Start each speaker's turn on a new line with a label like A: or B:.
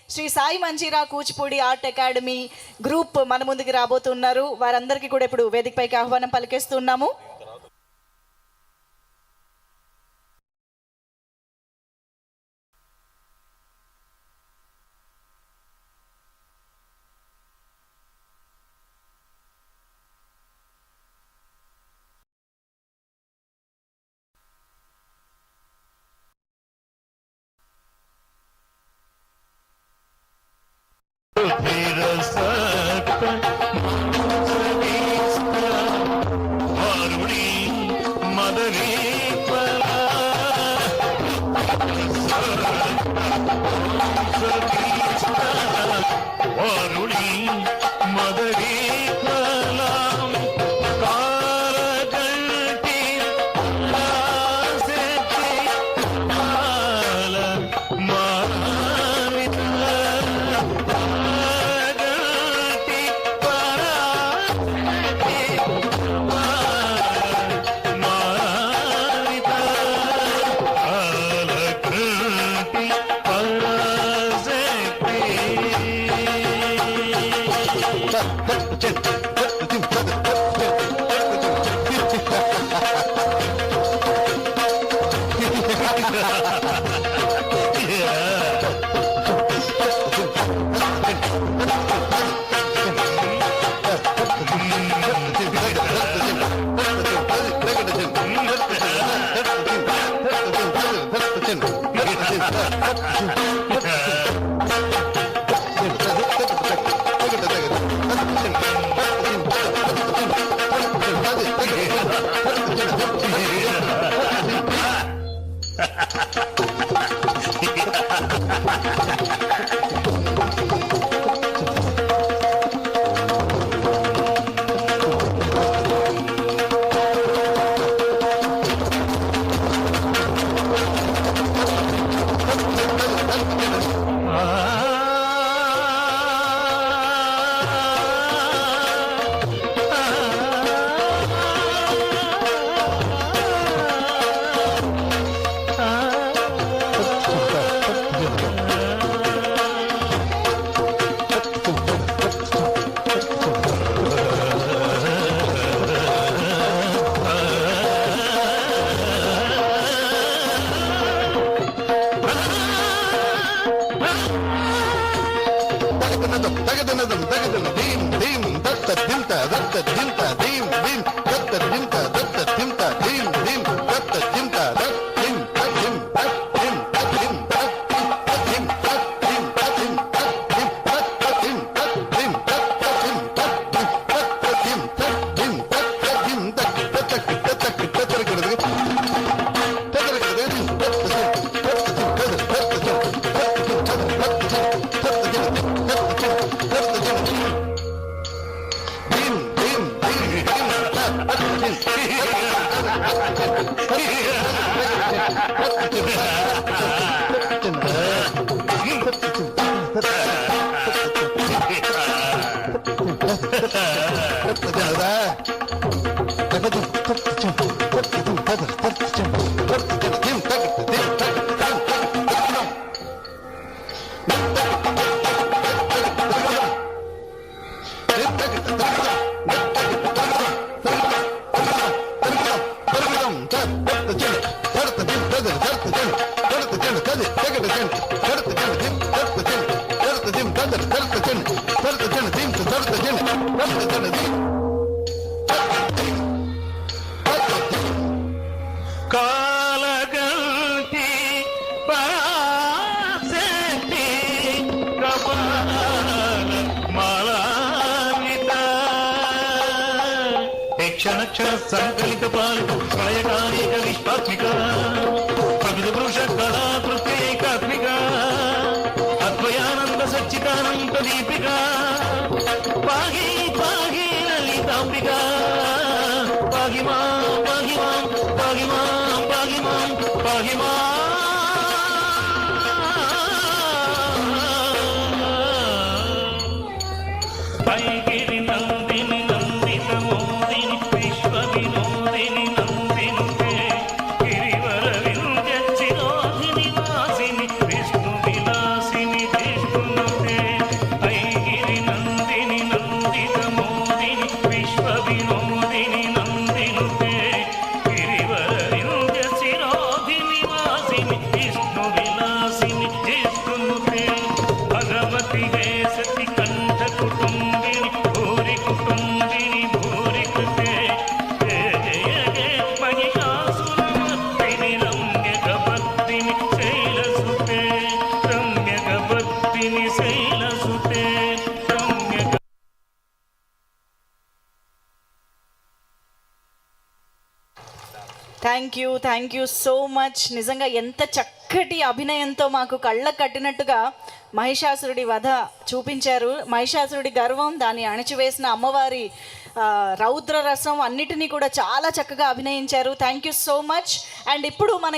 A: Shri Sai Manjeera Kuchipudi art academy group మన ముందుకు రాబోతున్నారు. వారందరికీ కూడా ఇప్పుడు వేదికపైకి ఆహ్వానం పలికేస్తున్నాము.
B: సంకలిత పాలకు ప్రళయకాలిక విశ్వాత్మిక ప్రకృతి పురుష కళాకృతి ఏకాత్మిక అద్వయానంద సచ్చిదానంద దీపిక పాహి పాహి లలితాంబిక పాహి మా పాహి మా పాహి మా పాహి మా పాహి మా పైగిరి నందిని నందిత మోదిని విశ్వ వినోదిని నందిని గిరివర వింధ్య చిరోధిని వాసిని విష్ణు విలాసిని Vishnu
A: thank you so much. నిజంగా ఎంత చక్కటి అభినయంతో మాకు కళ్ళకు కట్టినట్టుగా మహిషాసురుడి వధ చూపించారు. మహిషాసురుడి గర్వం, దాన్ని అణిచివేసిన అమ్మవారి రౌద్ర రసం అన్నిటినీ కూడా చాలా చక్కగా అభినయించారు. Thank you so much. And ఇప్పుడు మన